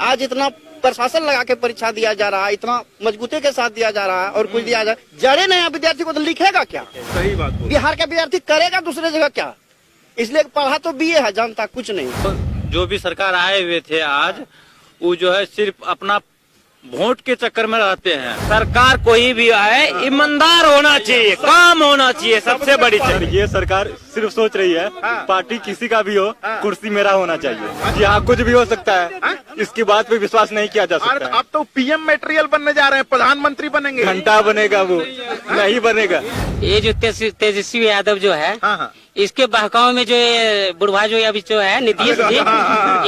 आज इतना प्रशासन लगा के परीक्षा दिया जा रहा है, इतना मजबूती के साथ दिया जा रहा है और कुछ दिया जा रहा है, जड़े नया विद्यार्थी को तो लिखेगा क्या? सही बात बोली। बिहार का विद्यार्थी करेगा दूसरे जगह क्या? इसलिए पढ़ा तो बीए है, जानता कुछ नहीं। जो भी सरकार आए हुए थे आज, वो जो है सिर्फ अपना वोट के चक्कर में रहते हैं। सरकार कोई भी आए ईमानदार होना चाहिए, काम होना चाहिए, सबसे बड़ी चीज। ये सरकार सिर्फ सोच रही है पार्टी किसी का भी हो, कुर्सी मेरा होना चाहिए। यहाँ कुछ भी हो सकता है, इसकी बात पे विश्वास नहीं किया जा सकता है। अब तो पीएम मटेरियल बनने जा रहे हैं, प्रधानमंत्री बनेंगे। घंटा बनेगा वो, नहीं बनेगा। ये जो तेजस्वी यादव जो है, इसके बहकाव में जो ये बुढ़वा जो अभी जो है नीतीश जी,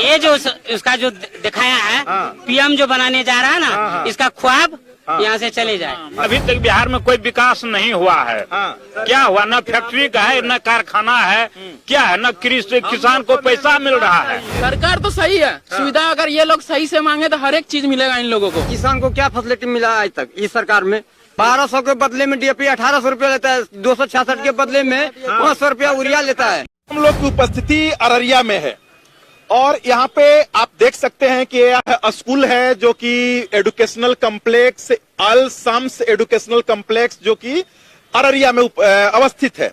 ये जो उसका जो दिखाया है पीएम जो बनाने जा रहा है ना, इसका ख्वाब यहाँ से चले जाए। अभी तक बिहार में कोई विकास नहीं हुआ है। क्या हुआ? न फैक्ट्री का है, न कारखाना है, क्या है? न किसान को पैसा मिल रहा है। सरकार तो सही है, सुविधा अगर ये लोग सही से मांगे तो हर एक चीज मिलेगा इन लोगों को। किसान को क्या फैसिलिटी मिला आज तक इस सरकार में? 1200 के बदले में डीएपी 1800 रुपया लेता है, 266 के बदले में 500 रुपया यूरिया लेता है। हम लोग की उपस्थिति अररिया में है और यहाँ पे आप देख सकते हैं कि यह स्कूल है जो कि एजुकेशनल कॉम्प्लेक्स, अल शम्स एजुकेशनल कॉम्प्लेक्स, जो कि अररिया में अवस्थित है।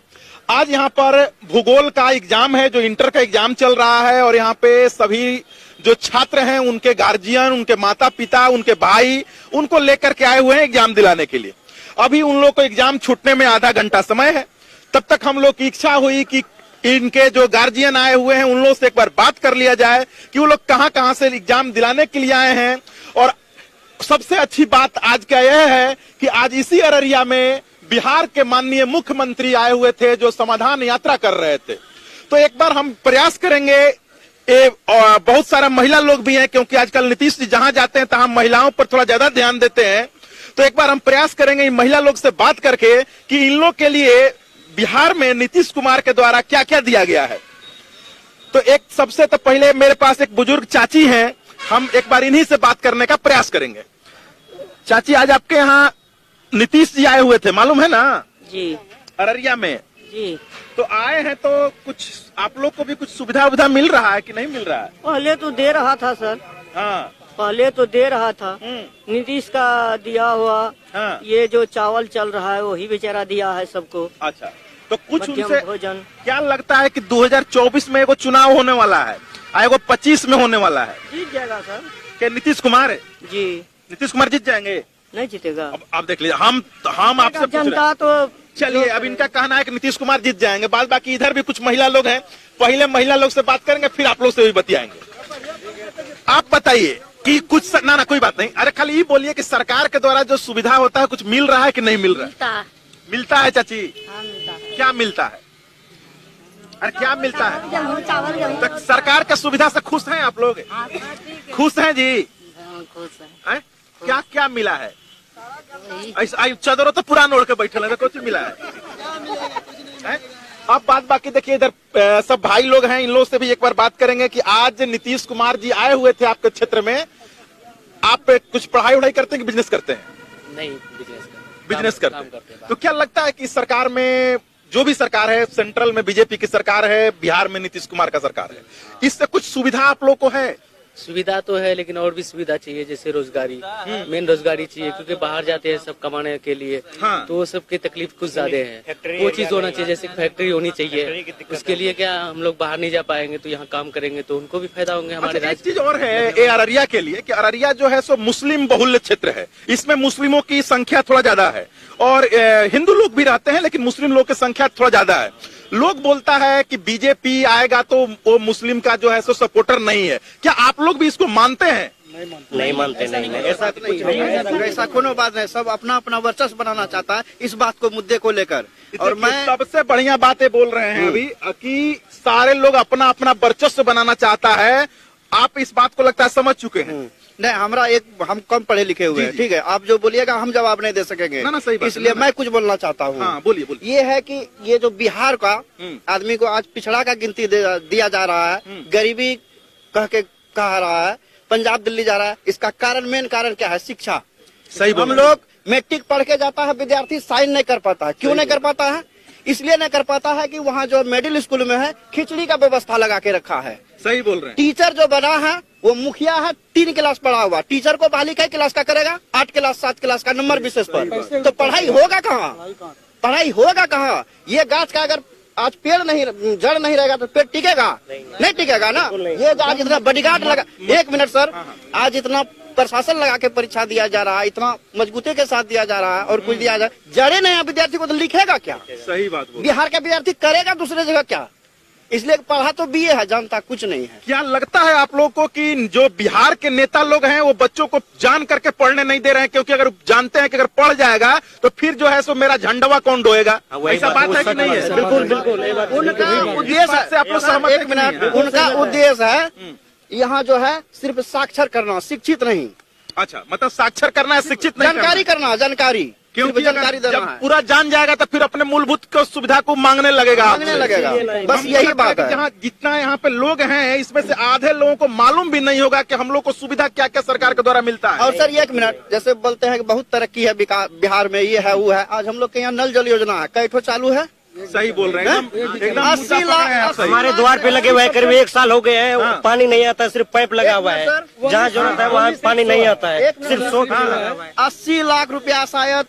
आज यहाँ पर भूगोल का एग्जाम है, जो इंटर का एग्जाम चल रहा है और यहाँ पे सभी जो छात्र हैं, उनके गार्जियन, उनके माता पिता, उनके भाई, उनको लेकर के आए हुए हैं एग्जाम दिलाने के लिए। अभी उन लोग को एग्जाम छूटने में आधा घंटा समय है। तब तक हम लोग की इच्छा हुई कि इनके जो गार्जियन आए हुए हैं उन लोगों से एक बार बात कर लिया जाए कि वो लोग कहां कहां से एग्जाम दिलाने के लिए आए हैं। और सबसे अच्छी बात आज का यह है कि आज इसी अररिया में बिहार के माननीय मुख्यमंत्री आए हुए थे, जो समाधान यात्रा कर रहे थे। तो एक बार हम प्रयास करेंगे, बहुत सारा महिला लोग भी हैं, क्योंकि आजकल नीतीश जी जहां जाते हैं तहां महिलाओं पर थोड़ा ज्यादा ध्यान देते हैं। तो एक बार हम प्रयास करेंगे इन महिला लोग से बात करके कि इन लोग के लिए बिहार में नीतीश कुमार के द्वारा क्या क्या दिया गया है। तो एक सबसे तो पहले मेरे पास एक बुजुर्ग चाची हैं, हम एक बार इन्हीं से बात करने का प्रयास करेंगे। चाची, आज आपके यहाँ नीतीश जी आए हुए थे, मालूम है ना? जी। अररिया में जी। तो आए हैं तो कुछ आप लोग को भी कुछ सुविधा उविधा मिल रहा है कि नहीं मिल रहा है? पहले तो दे रहा था सर। हाँ, पहले तो दे रहा था, नीतीश का दिया हुआ। हाँ। ये जो चावल चल रहा है वही बेचारा दिया है सबको। अच्छा, तो कुछ मध्यम उनसे भोजन। क्या लगता है कि 2024 में एगो चुनाव होने वाला है, एगो 25 में होने वाला है, जीत जाएगा सर? क्या नीतीश कुमार है? जी। नीतीश कुमार जीत जाएंगे? नहीं जीतेगा। अब आप देख लीजिए, हम आपसे पूछ रहे हैं। जनता तो चलिए, अब इनका कहना है कि नीतीश कुमार जीत जाएंगे। बाद बाकी इधर भी कुछ महिला लोग हैं, पहले महिला लोग से बात करेंगे, फिर आप लोग से भी बतियाएंगे। आप बताइए कि कुछ ना कोई बात नहीं, अरे खाली ये बोलिए कि सरकार के द्वारा जो सुविधा होता है कुछ मिल रहा है कि नहीं मिल रहा है? मिलता है चाची? हाँ, मिलता है। क्या मिलता है? अरे क्या मिलता है? तो सरकार के सुविधा से खुश हैं आप लोग? खुश हैं जी? खुश है? क्या क्या मिला है? ऐसा चादरों तो पुरान ओढ़ के बैठे हैं, कुछ मिला है? अब बात बाकी देखिए, इधर सब भाई लोग हैं, इन लोगों से भी एक बार बात करेंगे कि आज नीतीश कुमार जी आए हुए थे आपके क्षेत्र में। आप कुछ पढ़ाई वढ़ाई करते हैं कि बिजनेस करते हैं? नहीं, बिजनेस करते हैं। तो क्या लगता है कि सरकार में जो भी सरकार है, सेंट्रल में बीजेपी की सरकार है, बिहार में नीतीश कुमार का सरकार है, इससे कुछ सुविधा आप लोग को है? सुविधा तो है, लेकिन और भी सुविधा चाहिए, जैसे रोजगारी, मेन रोजगारी चाहिए, क्योंकि बाहर जाते हैं सब कमाने के लिए। हाँ। तो वो सबकी तकलीफ कुछ ज्यादा है। वो चीज होना चाहिए, जैसे फैक्ट्री होनी चाहिए। उसके लिए क्या हम लोग बाहर नहीं जा पाएंगे, तो यहाँ काम करेंगे तो उनको भी फायदा होंगे हमारे अच्छा, राज्य। एक चीज और है ये अररिया के लिए कि अररिया जो है सो मुस्लिम बहुल्य क्षेत्र है। इसमें मुस्लिमों की संख्या थोड़ा ज्यादा है और हिंदू लोग भी रहते हैं, लेकिन मुस्लिम लोग की संख्या थोड़ा ज्यादा है। लोग बोलता है कि बीजेपी आएगा तो वो मुस्लिम का जो है सो सपोर्टर नहीं है। क्या आप लोग भी इसको मानते हैं? नहीं मानते, नहीं। ऐसा नहीं, ऐसा कोनो बात नहीं। सब अपना अपना वर्चस्व बनाना चाहता है इस बात को, मुद्दे को लेकर। और मैं सबसे बढ़िया बातें बोल रहे हैं अभी कि सारे लोग अपना अपना वर्चस्व बनाना चाहता है। आप इस बात को लगता है समझ चुके हैं? नहीं, हम कम पढ़े लिखे हुए हैं, ठीक है। आप जो बोलिएगा हम जवाब नहीं दे सकेंगे, ना सही बात, इसलिए मैं कुछ बोलना चाहता हूँ। हाँ, बोलिए। ये है कि ये जो बिहार का आदमी को आज पिछड़ा का गिनती दिया जा रहा है, गरीबी कह रहा है, पंजाब दिल्ली जा रहा है। इसका मेन कारण क्या है? शिक्षा। सही। हम लोग मैट्रिक पढ़ के जाता है विद्यार्थी, साइन नहीं कर पाता है। क्यों नहीं कर पाता है? इसलिए नहीं कर पाता है कि वहाँ जो मिडिल स्कूल में है खिचड़ी का व्यवस्था लगा के रखा है। सही बोल रहे हैं। टीचर जो बना है वो मुखिया है, 3 क्लास पढ़ा हुआ। टीचर को बहाली कई क्लास का करेगा? 8 क्लास 7 क्लास का नंबर विशेष पर। तो पढ़ाई होगा कहाँ? पढ़ाई होगा कहाँ? ये गाछ का अगर आज पेड़ नहीं, जड़ नहीं रहेगा तो पेड़ टिकेगा? नहीं टिकेगा ना। ये आज इतना बॉडीगार्ड लगा, 1 मिनट सर, आज इतना प्रशासन लगा के परीक्षा दिया जा रहा है, इतना मजबूती के साथ दिया जा रहा है और कुछ दिया जाए, जड़े नहीं विद्यार्थी को तो लिखेगा क्या? सही बात बोल। बिहार का विद्यार्थी करेगा दूसरे जगह क्या? इसलिए पढ़ा तो बीए है, जानता कुछ नहीं है। क्या लगता है आप लोगों को कि जो बिहार के नेता लोग हैं वो बच्चों को जान करके पढ़ने नहीं दे रहे हैं? क्योंकि अगर जानते हैं कि अगर पढ़ जाएगा तो फिर जो है सो मेरा झंडवा कौन ढोएगा? ऐसा बात है कि नहीं है? बिल्कुल बिल्कुल। उनका उद्देश्य से आप लोग सहमत हैं? 1 मिनट, उनका उद्देश्य है यहाँ जो है सिर्फ साक्षर करना, शिक्षित नहीं। अच्छा, मतलब साक्षर करना है, शिक्षित नहीं जानकारी करना, जानकारी, क्योंकि जानकारी देना जब है। पूरा जान जाएगा तो फिर अपने मूलभूत को सुविधा को मांगने लगेगा। बस यही बात है। जहाँ जितना यहाँ पे लोग हैं इसमें से आधे लोगों को मालूम भी नहीं होगा कि हम लोग को सुविधा क्या क्या सरकार के द्वारा मिलता है। और सर 1 मिनट, जैसे बोलते हैं कि बहुत तरक्की है बिहार में, ये है वो है। आज हम लोग के यहाँ नल जल योजना है, कई ठो चालू है? सही बोल रहे हैं, एकदम 80 लाख हमारे द्वार पे लगे हुए हैं, करीब 1 साल हो गए हैं, पानी नहीं आता, सिर्फ पाइप लगा हुआ है। जहाँ जरूरत है वहाँ पानी नहीं आता है, सिर्फ 80 लाख रुपया शायद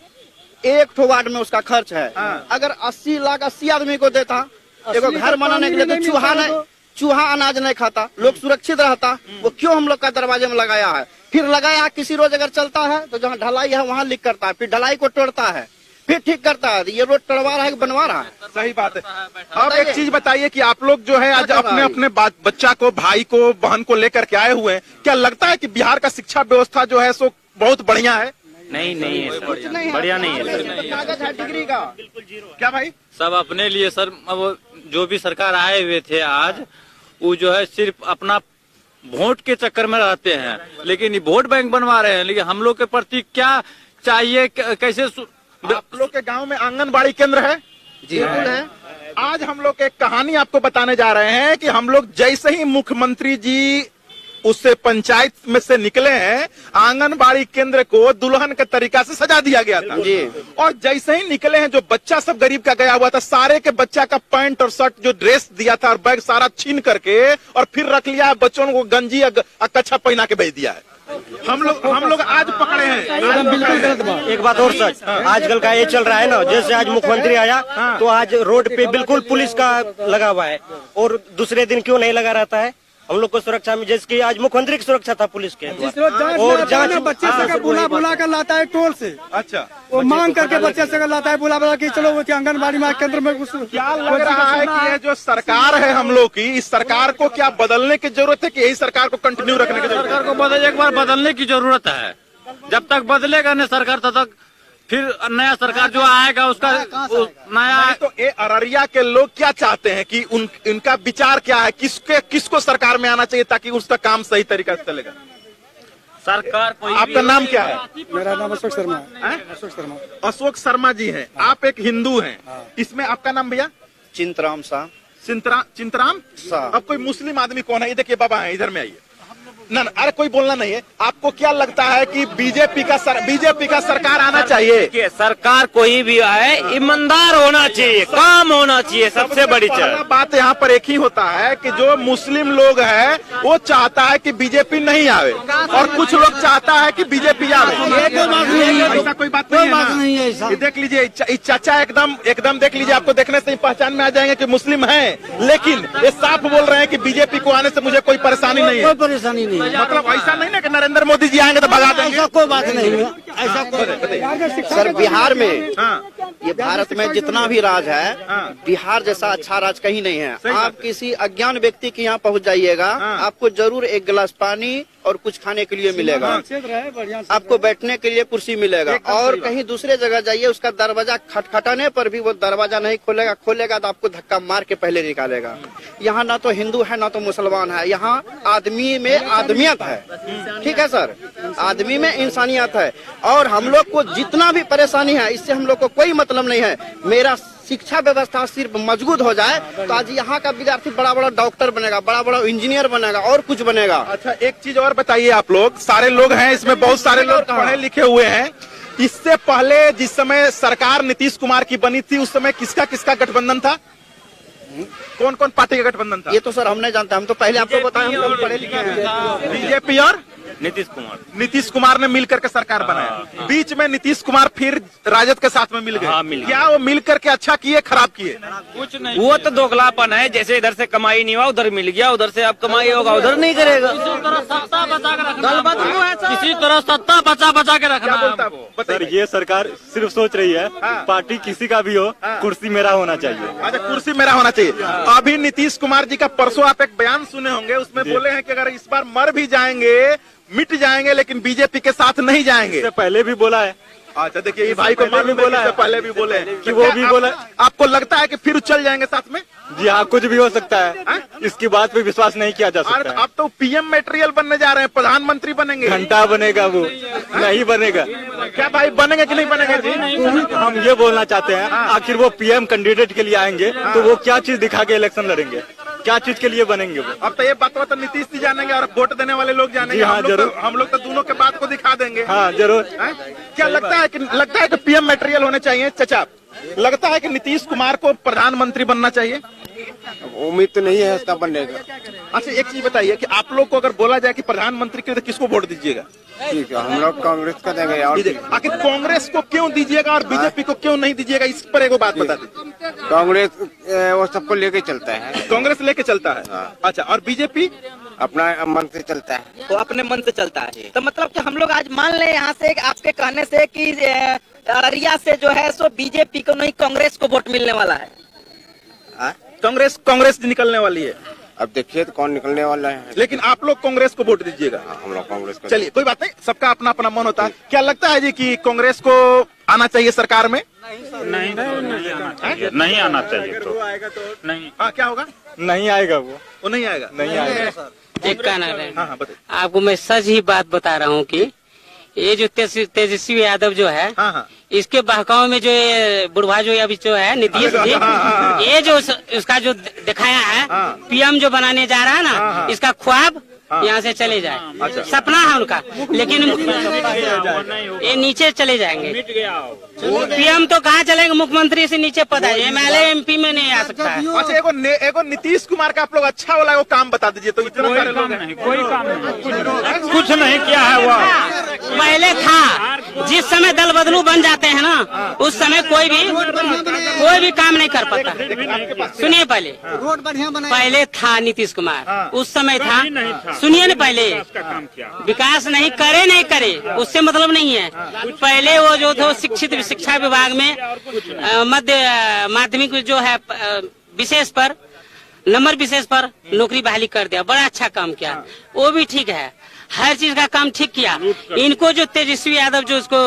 1 ठो वार्ड में उसका खर्च है। अगर 80 लाख 80 आदमी को देता, देखो घर बनाने के लिए तो चूहा अनाज नहीं खाता, लोग सुरक्षित रहता। वो क्यों हम लोग का दरवाजे में लगाया है? फिर लगाया किसी रोज अगर चलता है तो जहाँ ढलाई है वहाँ लिख करता है, फिर ढलाई को तोड़ता है, फिर ठीक करता है। ये रोड तोड़वा रहा है कि बनवा रहा है? सही बात है। अब एक चीज बताइए कि आप लोग जो है आज अपने अपने बच्चा को, भाई को, बहन को लेकर के आए हुए हैं, क्या लगता है कि बिहार का शिक्षा व्यवस्था जो है सो बहुत बढ़िया है? नहीं है सर, बढ़िया नहीं है सर। कागज है डिग्री का, क्या भाई? सब अपने लिए सर, अब जो भी सरकार आए हुए थे आज, वो जो है सिर्फ अपना वोट के चक्कर में रहते हैं, लेकिन ये वोट बैंक बनवा रहे हैं। लेकिन हम लोग के प्रति क्या चाहिए, कैसे आप लोग के गांव में आंगनबाड़ी केंद्र है? जी बिल्कुल है। आज हम लोग एक कहानी आपको बताने जा रहे हैं कि हम लोग जैसे ही मुख्यमंत्री जी उससे पंचायत में से निकले हैं, आंगनबाड़ी केंद्र को दुल्हन के तरीका से सजा दिया गया था जी। और जैसे ही निकले हैं, जो बच्चा सब गरीब का गया हुआ था, सारे के बच्चा का पैंट और शर्ट जो ड्रेस दिया था और बैग सारा छीन करके और फिर रख लिया, बच्चों को गंजी कच्छा पहना के भेज दिया है। हम लोग आज पकड़े हैं। बिल्कुल गलत बात। एक बात और सच, आजकल का ये चल रहा है ना, जैसे आज मुख्यमंत्री आया तो आज रोड पे बिल्कुल पुलिस का लगा हुआ है, और दूसरे दिन क्यों नहीं लगा रहता है? हम लोग को सुरक्षा में, जैसे कि आज मुख्यमंत्री की सुरक्षा था पुलिस के, और जांच बच्चे से बुला कर लाता है टोल से। अच्छा, वो मांग करके बच्चे से लाता है, बुला कि चलो वो आंगनबाड़ी में केंद्र में क्या लग रहा है कि ये जो सरकार है हम लोग की, इस सरकार को क्या बदलने की जरूरत है कि यही सरकार को कंटिन्यू रखने की जरूरत है? सरकार को एक बार बदलने की जरूरत है। जब तक बदलेगा नहीं सरकार, तब तक फिर नया सरकार जो आएगा उसका नया। तो ये अररिया के लोग क्या चाहते हैं कि इनका विचार क्या है, किसको सरकार में आना चाहिए ताकि उसका काम सही तरीका से चलेगा? सरकार कोई। आपका नाम क्या है? मेरा नाम अशोक शर्मा है। अशोक शर्मा। अशोक शर्मा जी हैं। आप एक हिंदू हैं। इसमें आपका नाम भैया? चिंतराम शाह। चिंतराम शाह। अब कोई मुस्लिम आदमी कौन है? ये देखिए बाबा है, इधर में आइए। ना अरे कोई बोलना नहीं है। आपको क्या लगता है कि बीजेपी का सरकार आना चाहिए? सरकार कोई भी आए, ईमानदार होना चाहिए, काम होना चाहिए, सबसे बड़ी चीज। बात यहाँ पर एक ही होता है कि जो मुस्लिम लोग है वो चाहता है कि बीजेपी नहीं आवे, और कुछ लोग चाहता है कि बीजेपी आवे। ऐसा कोई बात नहीं है। देख लीजिए चाचा, एकदम देख लीजिए, आपको देखने से ही पहचान में आ जाएंगे कि मुस्लिम है, लेकिन ये साफ बोल रहे हैं कि बीजेपी को आने से मुझे कोई परेशानी नहीं है। कोई परेशानी नहीं, मतलब ऐसा नहीं ना कि नरेंद्र मोदी जी आएंगे तो भगा देंगे? ऐसा कोई बात नहीं है, ऐसा सर बिहार में, ये भारत में जितना भी राज है, बिहार जैसा अच्छा राज कहीं नहीं है। आप किसी अज्ञान व्यक्ति के यहाँ पहुँच जाइएगा, आपको जरूर एक गिलास पानी और कुछ खाने के लिए मिलेगा, आपको बैठने के लिए कुर्सी मिलेगा। और कहीं दूसरे जगह जाइए, उसका दरवाजा खटखटाने पर भी वो दरवाजा नहीं खोलेगा तो आपको धक्का मार के पहले निकालेगा। यहाँ ना तो हिंदू है ना तो मुसलमान है, यहाँ आदमी में आदमियत है। ठीक है सर, आदमी में इंसानियत है। और हम लोग को जितना भी परेशानी है, इससे हम लोग को कोई मतलब नहीं है। मेरा शिक्षा व्यवस्था सिर्फ मजबूत हो जाए तो आज यहाँ का विद्यार्थी बड़ा बड़ा डॉक्टर बनेगा, बड़ा बड़ा इंजीनियर बनेगा और कुछ बनेगा। अच्छा, एक चीज और बताइए, आप लोग सारे लोग हैं इसमें, बहुत सारे लोग पढ़े लिखे हुए हैं, इससे पहले जिस समय सरकार नीतीश कुमार की बनी थी उस समय किसका किसका गठबंधन था? कौन कौन पार्टी का गठबंधन था? ये तो सर हम नहीं जानते, हम तो पहले आपको बताएं, हम लोग पढ़े लिखे हैं। बीजेपी और नीतीश कुमार ने मिलकर के सरकार बनाया। बीच में नीतीश कुमार फिर राजद के साथ में मिल गए। क्या वो मिलकर के अच्छा किए खराब किए? कुछ नहीं। वो तो दोगलापन है, जैसे इधर से कमाई नहीं हुआ उधर मिल गया, उधर से आप कमाई होगा उधर नहीं करेगा। सत्ता बचा के रखना, किसी तरह सत्ता बचा के रखना। क्या बोलता है वो? सर ये सरकार सिर्फ सोच रही है पार्टी किसी का भी हो कुर्सी मेरा होना चाहिए। अच्छा, कुर्सी मेरा होना चाहिए। अभी नीतीश कुमार जी का परसों आप एक बयान सुने होंगे, उसमें बोले हैं कि अगर इस बार मर भी जाएंगे मिट जाएंगे लेकिन बीजेपी के साथ नहीं जाएंगे। इससे पहले भी बोला है। अच्छा देखिए, ये भाई को मालूम है, इससे पहले भी बोले हैं कि वो भी बोला। आपको लगता है कि फिर चल जाएंगे साथ में? जी हाँ, कुछ भी हो सकता है। इसकी बात पे विश्वास नहीं किया जा सकता है। अब तो पीएम मटेरियल बनने जा रहे हैं, प्रधानमंत्री बनेंगे। घंटा बनेगा वो नहीं बनेगा। क्या भाई बनेंगे कि नहीं बनेंगे जी? हम ये बोलना चाहते हैं आखिर वो पीएम कैंडिडेट के लिए आएंगे तो वो क्या चीज दिखा के इलेक्शन लड़ेंगे, क्या चीज के लिए बनेंगे वो? अब तो ये बात तो नीतीश जी जानेंगे और वोट देने वाले लोग जानेंगे। हाँ, जरूर। हम लोग तो दोनों के बात को दिखा देंगे। हाँ जरूर। क्या लगता है कि पीएम मटेरियल होने चाहिए? चचा, लगता है कि नीतीश कुमार को प्रधानमंत्री बनना चाहिए? उम्मीद तो नहीं है इसका बनने का। अच्छा एक चीज बताइए कि आप लोग को अगर बोला जाए कि प्रधानमंत्री के लिए तो किसको वोट दीजिएगा? ठीक है, हम लोग कांग्रेस का देंगे। और आखिर कांग्रेस को क्यों दीजिएगा और बीजेपी को क्यों नहीं दीजिएगा, इस पर एक बात बता दीजिए। कांग्रेस वो सबको लेके चलता है। कांग्रेस लेके चलता है। अच्छा, और बीजेपी अपना मन से चलता है। तो अपने मन से चलता है। तो मतलब कि हम लोग आज मान लें यहाँ से आपके कहने से कि अररिया से जो है सो बीजेपी को नहीं कांग्रेस को वोट मिलने वाला है। कांग्रेस निकलने वाली है। अब देखिए तो कौन निकलने वाला है। लेकिन आप लोग कांग्रेस को वोट दीजिएगा? हम लोग कांग्रेस को। चलिए कोई बात नहीं, सबका अपना अपना मन होता है। क्या लगता है जी कि कांग्रेस को आना चाहिए सरकार में? नहीं आना चाहिए तो नहीं। हाँ, क्या होगा? नहीं आएगा वो नहीं आएगा। नहीं आएगा। एक कहना है, हाँ बताइए। आपको मैं सच ही बात बता रहा हूँ कि ये जो तेजस्वी यादव जो है, इसके बहकाव में जो ये बुढ़वा जो अभी जो है नीतीश जी, ये जो उसका जो दिखाया है पीएम जो बनाने जा रहा है ना, इसका ख्वाब यहाँ से चले जाए। सपना है उनका, लेकिन ये नीचे चले जाएंगे। पीएम तो कहाँ चलेंगे, मुख्यमंत्री से नीचे पद है, एमएलए एमपी में नहीं आ सकता है। अच्छा, एगो नीतीश कुमार का आप लोग अच्छा वाला वो काम बता दीजिए तो। इतना सारे लोग हैं। कोई काम नहीं, कुछ नहीं किया है वो। पहले था, जिस समय दल बदलू बन जाते हैं ना, उस समय कोई भी काम नहीं कर पाता। सुनिए, पहले था नीतीश कुमार, उस समय था। सुनिए ना, पहले विकास नहीं करे उससे मतलब नहीं है। पहले वो जो थे शिक्षित शिक्षा विभाग में माध्यमिक जो है विशेष पर नंबर विशेष पर नौकरी बहाली कर दिया, बड़ा अच्छा काम किया। वो भी ठीक है, हर चीज का काम ठीक किया। इनको जो तेजस्वी यादव जो उसको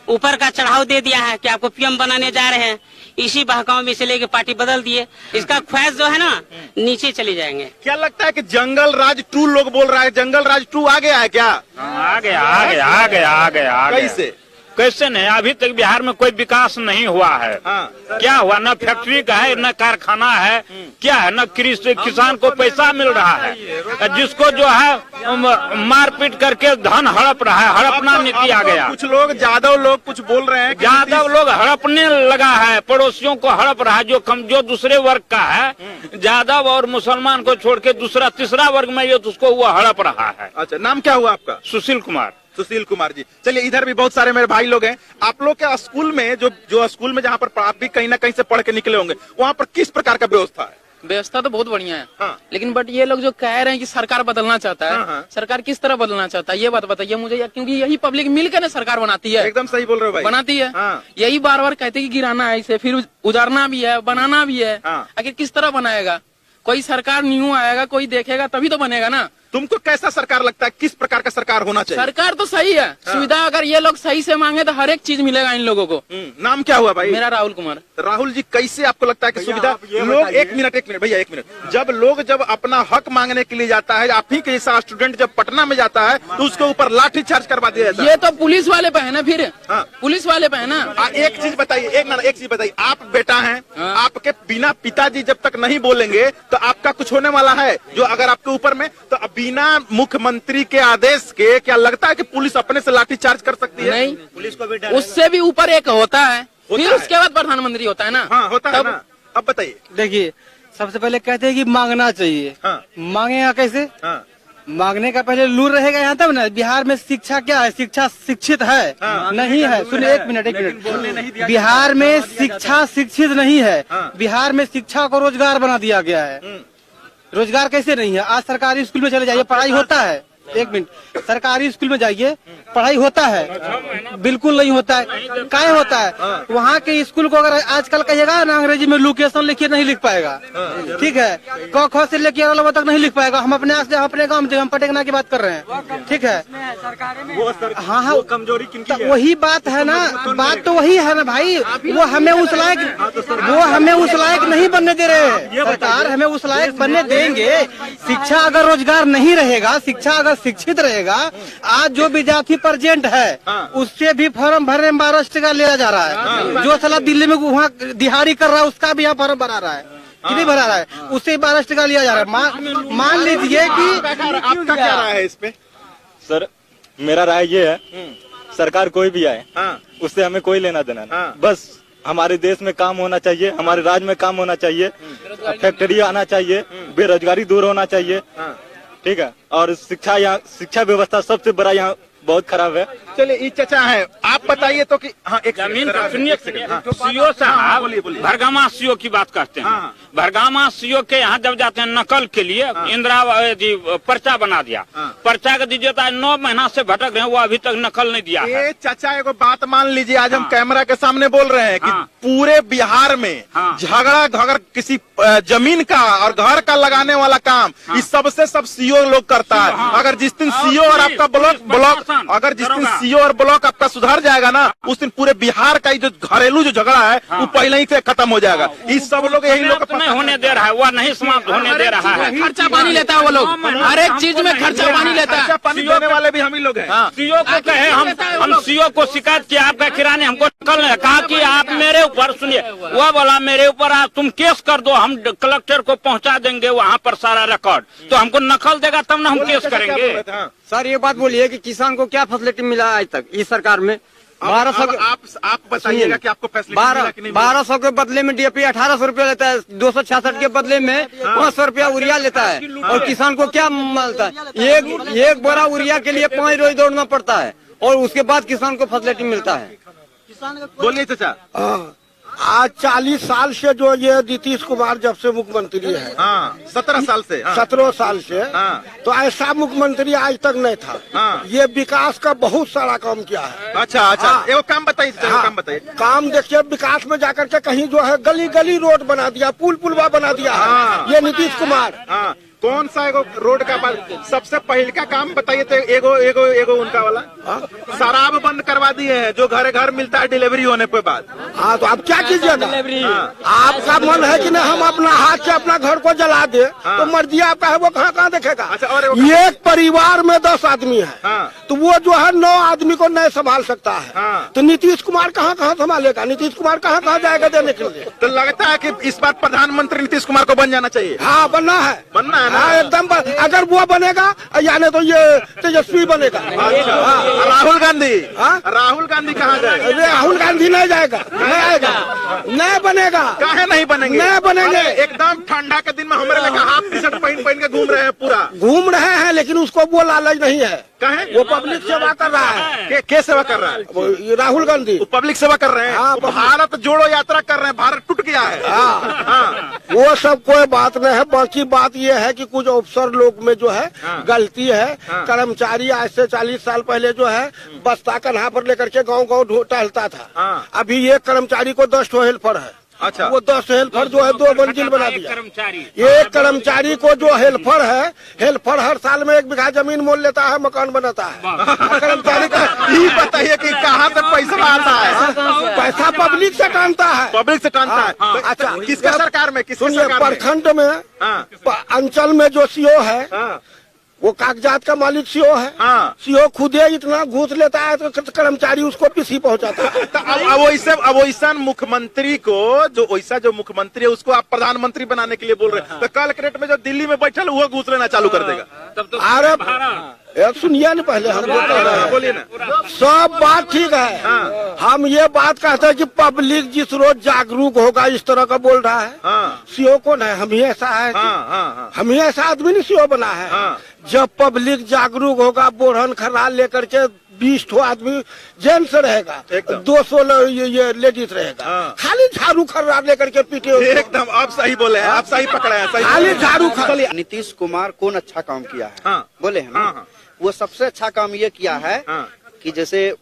ऊपर का चढ़ाव दे दिया है कि आपको पीएम बनाने जा रहे हैं, इसी बहकाव में से लेके पार्टी बदल दिए। इसका ख्वाहिश जो है ना, नीचे चले जाएंगे। क्या लगता है कि जंगल राज 2 लोग बोल रहा है, जंगल राज 2 आ गया है क्या? आ गया। कैसे? कैसे नहीं, अभी तक बिहार में कोई विकास नहीं हुआ है। क्या हुआ? न फैक्ट्री का है, न कारखाना है, क्या है, न कृषि किसान को पैसा मिल रहा है। जिसको जो है मारपीट करके धन हड़प रहा है, हड़पना नीति आ गया। कुछ लोग यादव लोग कुछ बोल रहे हैं, यादव लोग हड़पने लगा है, पड़ोसियों को हड़प रहा है। जो दूसरे वर्ग का है, यादव और मुसलमान को छोड़ के दूसरा तीसरा वर्ग में ये उसको वो हड़प रहा है। अच्छा, नाम क्या हुआ आपका? सुशील कुमार जी। चलिए, इधर भी बहुत सारे मेरे भाई लोग हैं। आप लोग के स्कूल में जो स्कूल में जहाँ पर आप भी कहीं ना कहीं से पढ़ के निकले होंगे, वहाँ पर किस प्रकार का व्यवस्था है? व्यवस्था तो बहुत बढ़िया है। लेकिन बट ये लोग जो कह रहे हैं कि सरकार बदलना चाहता है, सरकार किस तरह बदलना चाहता है ये बात बताइए मुझे, क्योंकि यही पब्लिक मिलकर ना सरकार बनाती है। एकदम सही बोल रहे हो भाई। बनाती है। यही बार बार कहते कि गिराना है इसे, फिर उजारना भी है, बनाना भी है। आखिर किस तरह बनाएगा? कोई सरकार न्यू आएगा, कोई देखेगा तभी तो बनेगा ना। तुमको कैसा सरकार लगता है, किस प्रकार का सरकार होना चाहिए? सरकार तो सही है, सुविधा अगर ये लोग सही से मांगे तो हर एक चीज मिलेगा इन लोगों को। नाम क्या हुआ भाई? मेरा राहुल कुमार। राहुल जी, कैसे आपको लगता है कि सुविधा लोग? एक मिनट भैया, एक मिनट। जब अपना हक मांगने के लिए जाता है, आप ही के जैसा स्टूडेंट जब पटना में जाता है तो उसके ऊपर लाठी चार्ज करवा दिया जाता है। ये तो पुलिस वाले पे है ना, फिर पुलिस वाले पे है ना। एक चीज बताइए, आप बेटा हैं, आपके बिना पिताजी जब तक नहीं बोलेंगे तो आपका कुछ होने वाला है जो अगर आपके ऊपर में, तो अब बिना मुख्यमंत्री के आदेश के क्या लगता है कि पुलिस अपने से लाठीचार्ज कर सकती है? नहीं, पुलिस को भी डर उससे भी ऊपर एक होता है, फिर है। उसके बाद प्रधानमंत्री होता है ना। हाँ होता है ना। अब बताइए। देखिए, सबसे पहले कहते हैं कि मांगना चाहिए। हाँ। मांगेगा कैसे? हाँ। मांगने का पहले लूर रहेगा यहाँ तब ना। बिहार में शिक्षा क्या है? शिक्षा शिक्षित है? नहीं है। सुनिए, एक मिनट। बिहार में शिक्षा शिक्षित नहीं है। बिहार में शिक्षा को रोजगार बना दिया गया है। रोजगार कैसे नहीं है? आज सरकारी स्कूल में चले जाइए, पढ़ाई होता है। एक मिनट, सरकारी स्कूल में जाइए, पढ़ाई होता है? बिल्कुल नहीं होता है। क्या होता है? वहाँ के स्कूल को अगर आजकल कहिएगा ना अंग्रेजी में लोकेशन लिखिए, नहीं लिख पाएगा। ठीक है, क ख से लेके अगला तक नहीं लिख पाएगा। हम अपने अपने गाँव में हम पटेगना की बात कर रहे हैं। ठीक है, हाँ हाँ, कमजोरी किनकी है? वही बात है ना। बात तो वही है ना भाई। वो हमें उस लायक नहीं बनने दे रहे। सरकार हमें उस लायक बनने देंगे। शिक्षा अगर रोजगार नहीं रहेगा, शिक्षा अगर शिक्षित रहेगा, आज जो विद्यार्थी प्रेजेंट है उससे भी फॉर्म भरने में महाराष्ट्र का लिया जा रहा है। जो साला दिल्ली में वहाँ दिहाड़ी कर रहा है उसका भी यहाँ फॉर्म भरा रहा है कि नहीं भरा रहा है, उससे महाराष्ट्र का लिया जा रहा है। मान लीजिए कि आपका क्या राय है इस पे? सर मेरा राय ये है, सरकार कोई भी आए उससे हमें कोई लेना देना नहीं। बस हमारे देश में काम होना चाहिए, हमारे राज्य में काम होना चाहिए, फैक्ट्री आना चाहिए, बेरोजगारी दूर होना चाहिए। ठीक है, और शिक्षा व्यवस्था सबसे बड़ा यहाँ बहुत खराब है। चलिए, ये चचा है, आप बताइए तो कि हाँ, एक जमीन सुनिए, सीओ साहब भरगामा सीओ की बात करते हैं। भरगामा सीओ के यहाँ जब जाते हैं नकल के लिए, इंदिरा जी पर्चा बना दिया, पर्चा का दीजिए तो 9 महीना से भटक रहे हैं, वो अभी तक नकल नहीं दिया है। चाचा एगो बात मान लीजिए, आज हम कैमरा के सामने बोल रहे हैं कि पूरे बिहार में झगड़ा अगर किसी जमीन का और घर का लगाने वाला काम इस सबसे सब सीओ लोग करता है। अगर जिस दिन सीओ और आपका ब्लॉक अगर जिस दिन सीओ और ब्लॉक आपका सुधर जाएगा ना, उस दिन पूरे बिहार का जो घरेलू जो झगड़ा है वो पहले ही से खत्म हो जाएगा। इस सब लोग यही लोग नहीं होने दे रहा है, वह नहीं समाप्त होने दे रहा है। खर्चा पानी लेता है वो लोग, हर एक चीज में खर्चा पानी लेता है। पानी देने वाले भी हम ही लोग हैं। सीओ को कहे, हम सीओ को शिकायत किया, आपका किराने हमको कल कहा कि आप मेरे ऊपर, सुनिए, वह बोला मेरे ऊपर तुम केस कर दो, हम कलेक्टर को पहुंचा देंगे वहाँ पर सारा रिकॉर्ड, तो हमको नकल देगा तब ना हम केस करेंगे। सर ये बात बोलिए कि किसान को क्या फैसिलिटी मिला आज तक इस सरकार में? 1200 आप बताइएगा कि आपको फैसिलिटी मिला कि नहीं मिला? 1200 के बदले में डीएपी 1800 रुपया लेता है, 266 के बदले में 500 रुपया यूरिया लेता है, और किसान को क्या मिलता है? एक बोरा यूरिया के लिए 5 रोज दौड़ना पड़ता है, और उसके बाद किसान को फैसिलिटी मिलता है। बोलिए चाचा। आज 40 साल से जो ये नीतीश कुमार जब से मुख्यमंत्री है, 17 साल से, 17 साल से, तो ऐसा मुख्यमंत्री आज तक नहीं था। ये विकास का बहुत सारा काम किया है। अच्छा, एगो काम बताइए, काम बताइए। काम देखिए, विकास में जाकर के कहीं जो है गली गली रोड बना दिया, पुलवा बना दिया है ये नीतीश कुमार। कौन सा एगो रोड का सबसे पहले का काम बताइए तो? एगो उनका वाला शराब बंद करवा दिए हैं, जो घर घर मिलता है डिलीवरी होने के बाद। हाँ, तो आप क्या कीजिएगा? आपका मन है कि नहीं हम अपना हाथ से अपना घर को जला दे, तो मर्जी आपका है, वो कहाँ देखेगा? एक परिवार में 10 आदमी है, तो वो जो है 9 आदमी को नहीं संभाल सकता है, तो नीतीश कुमार कहाँ संभालेगा? नीतीश कुमार कहाँ जाएगा देने के लिए? तो लगता है कि इस बार प्रधानमंत्री नीतीश कुमार को बन जाना चाहिए। हाँ, बनना है। हाँ, एकदम। अगर वो बनेगा यानी तो ये तेजस्वी बनेगा। राहुल गांधी कहाँ जाएगा? राहुल गांधी नहीं जाएगा, नहीं आएगा, नहीं बनेगा। काहे नहीं बनेंगे? नहीं बनेंगे। एकदम ठंडा के दिन में हमारे लगा हाफ टी शर्ट पहन के घूम रहे हैं, पूरा घूम रहे हैं, लेकिन उसको वो लालच नहीं है। कहे वो पब्लिक सेवा कर रहा है। क्या सेवा कर रहा है? राहुल गांधी पब्लिक सेवा कर रहे हैं। भारत जोड़ो यात्रा कर रहे हैं, भारत टूट गया है। वो सब कोई बात नहीं है। बाकी बात ये है कि कुछ अफसर लोग में जो है गलती है। कर्मचारी आज से 40 साल पहले जो है बस्ता कन्हा पर लेकर के गाँव टहलता था। अभी एक कर्मचारी को 10 हेल्पर है। अच्छा, वो 10 हेल्पर जो है 2 मंजिल बना दिया। एक कर्मचारी को जो हेल्पर है, हेल्पर हर साल में 1 बीघा जमीन मोल लेता है, मकान बनाता है। कर्मचारी का ये बताइए कि कहाँ से पैसा आता है? पैसा पब्लिक से टानता है। पब्लिक से टानता है। अच्छा, किसका सरकार में? सुनिए, प्रखंड में अंचल में जो सीओ है वो कागजात का मालिक सीओ है। हाँ। सीओ खुदे इतना घूस लेता है तो कर्मचारी उसको पीसी पहुंचाता है। तो अब वैसा मुख्यमंत्री को जो मुख्यमंत्री है उसको आप प्रधानमंत्री बनाने के लिए बोल रहे हैं, तो कलेक्ट्रेट में जो दिल्ली में बैठल वो घूस लेना चालू कर देगा। तब तो अरे सुनिए ना पहले हम जो कह रहे हैं, बोलिए ना। सब बात ठीक है। हम ये बात कहते हैं कि पब्लिक जिस रोज जागरूक होगा इस तरह का बोल रहा है। सीओ कौन है? हम ही ऐसा है, हम ही ऐसा आदमी नहीं सीओ बना है। जब पब्लिक जागरूक होगा, बोढ़न खराल लेकर के 20 ठो आदमी जेंट्स रहेगा, 200 ये लेडीज रहेगा, खाली झाड़ू खर्रार लेकर के पीटे। एकदम आप सही बोले हैं, आप सही पकड़े हैं, सही खाली झाड़ू खर्रार। नीतीश कुमार कौन अच्छा काम किया है? बोले हैं ना, वो सबसे अच्छा काम ये किया है कि जैसे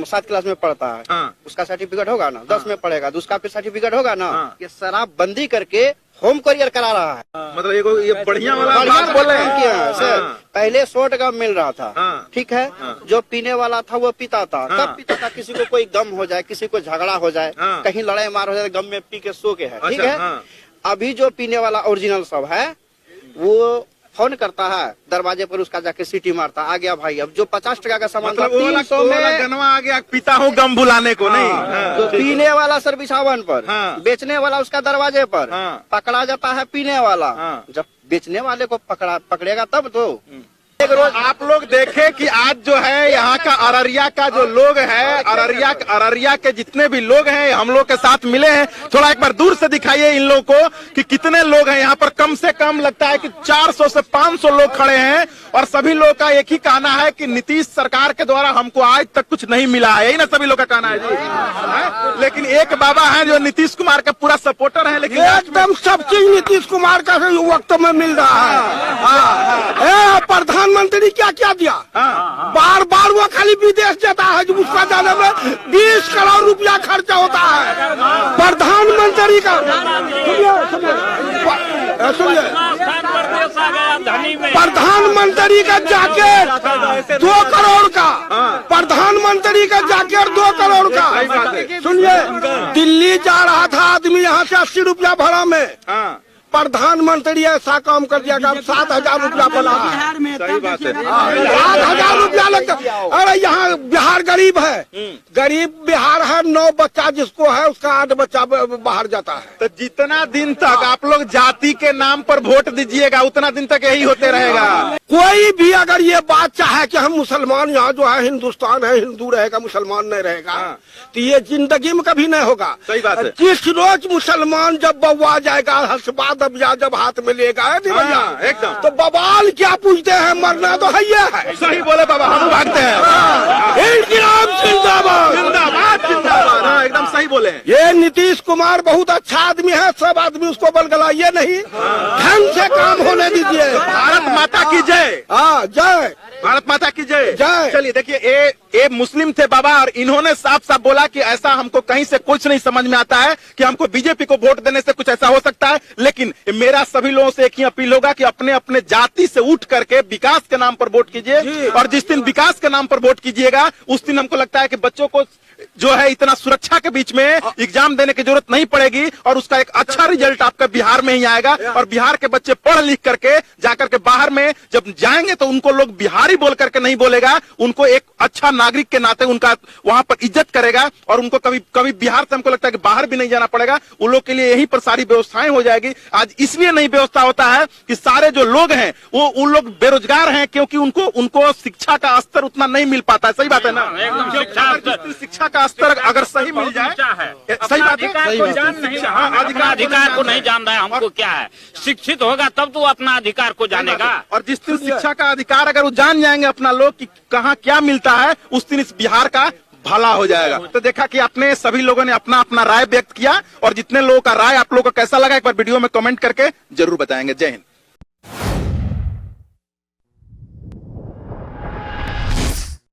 7 क्लास में पढ़ता है, उसका सर्टिफिकेट होगा ना, 10 में पढ़ेगा तो उसका फिर सर्टिफिकेट होगा ना। ये शराब बंदी करके होम करियर करा रहा है। मतलब ये बढ़िया वाला बात बोल रहे हैं सर। पहले 100 टका मिल रहा था, ठीक है, जो पीने वाला था वो पीता था, तब पीता था, किसी को कोई गम हो जाए, किसी को झगड़ा हो जाए, कहीं लड़ाई मार हो जाए, गम में पी के सो के है, ठीक है। अभी जो पीने वाला ओरिजिनल सब है वो फोन करता है दरवाजे पर, उसका जाके सीटी मारता, आ गया भाई। अब जो 50 टका का सामान था 300 में गनवा आ गया, पीता हूँ गम भुलाने को नहीं। तो पीने वाला सर बिछावन पर, बेचने वाला उसका दरवाजे पर, पकड़ा जाता है पीने वाला। जब बेचने वाले को पकड़ेगा तब तो। एक रोज आप लोग देखे कि आज जो है यहाँ का अररिया का जो लोग है, अररिया के जितने भी लोग हैं हम लोग के साथ मिले हैं। थोड़ा एक बार दूर से दिखाइए इन लोगों को कि कितने लोग हैं यहाँ पर। कम से कम लगता है कि 400 से 500 लोग खड़े हैं और सभी लोग का एक ही कहना है कि नीतीश सरकार के द्वारा हमको आज तक कुछ नहीं मिला है। यही ना सभी लोग का कहना है जी, है? लेकिन एक बाबा है जो नीतीश कुमार का पूरा सपोर्टर है, लेकिन एकदम सब चीज नीतीश कुमार का वक्त में मिल रहा है। प्रधानमंत्री क्या क्या दिया, बार बार वो खाली विदेश जाता है, जब उसका जाने में 20 करोड़ रुपया खर्चा होता है प्रधानमंत्री का। सुनिए, प्रधानमंत्री का जैकेट 2 करोड़ का, प्रधानमंत्री का जैकेट 2 करोड़ का। सुनिए, दिल्ली जा रहा था आदमी, यहाँ से 80 रुपया भाड़ा में, प्रधानमंत्री ऐसा काम कर दिया कि अब 7,000 रुपया बना है। सही बात है, 7,000 रुपया लगता। अरे यहाँ बिहार गरीब है, गरीब बिहार है, 9 बच्चा जिसको है उसका 8 बच्चा बाहर जाता है। तो जितना दिन तक आप लोग जाति के नाम पर वोट दीजिएगा उतना दिन तक यही होते रहेगा। कोई भी अगर ये बात चाहे कि हम मुसलमान यहाँ जो है हिंदुस्तान है, हिंदू रहेगा मुसलमान नहीं रहेगा, तो ये जिंदगी में कभी नहीं होगा। सही बात है। जिस रोज मुसलमान जब बउआ जाएगा, हंसबा दबिया जब हाथ में लेगा, है नहीं भैया, एकदम, तो बवाल क्या पूछते हैं, मरना तो है ये है। सही बोले बाबा, हम भागते हैं। इनकलाब जिंदाबाद, जिंदाबाद, जिंदाबाद, एकदम सही बोले। ये नीतीश कुमार बहुत अच्छा आदमी है, सब आदमी उसको बलगलाइए नहीं, ढंग से काम होने दीजिए। भारत माता की जय। हाँ, जय भारत माता की जय। जय। चलिए देखिए, ये मुस्लिम थे बाबा और इन्होंने साफ साफ बोला कि ऐसा हमको कहीं से कुछ नहीं समझ में आता है कि हमको बीजेपी को वोट देने से कुछ ऐसा हो सकता है। लेकिन मेरा सभी लोगों से एक ही अपील होगा कि अपने अपने जाति से उठ करके विकास के नाम पर वोट कीजिए, और जिस दिन विकास के नाम पर वोट कीजिएगा उस दिन हमको लगता है कि बच्चों को जो है इतना सुरक्षा के बीच में एग्जाम देने की जरूरत नहीं पड़ेगी और उसका एक अच्छा रिजल्ट आपका बिहार में ही आएगा। और बिहार के बच्चे पढ़ लिख करके जाकर के बाहर में जब जाएंगे तो उनको लोग बिहारी बोल करके नहीं बोलेगा, उनको एक अच्छा नागरिक के नाते उनका वहां पर इज्जत करेगा और उनको कभी कभी बिहार से हमको लगता है कि बाहर भी नहीं जाना पड़ेगा। उन लोग के लिए यहीं पर सारी व्यवस्थाएं हो जाएगी। आज इसलिए नहीं व्यवस्था होता है कि सारे जो लोग हैं वो उन लोग बेरोजगार हैं क्योंकि उनको शिक्षा का स्तर उतना नहीं मिल पाता है। सही बात है ना? शिक्षा का स्तर अगर सही मिल जाए, सही बात है। अधिकार को नहीं जान रहा है, हमको क्या है, शिक्षित होगा तब तो अपना अधिकार को जानेगा। और जिस दिन शिक्षा का अधिकार अगर वो जान जाएंगे अपना लोग कि कहाँ क्या मिलता है, उस दिन इस बिहार का भला हो जाएगा। तो देखा कि अपने सभी लोगों ने अपना अपना राय व्यक्त किया और जितने लोगों का राय आप लोगों को कैसा लगा एक बार वीडियो में कमेंट करके जरूर बताएंगे। जय हिंद।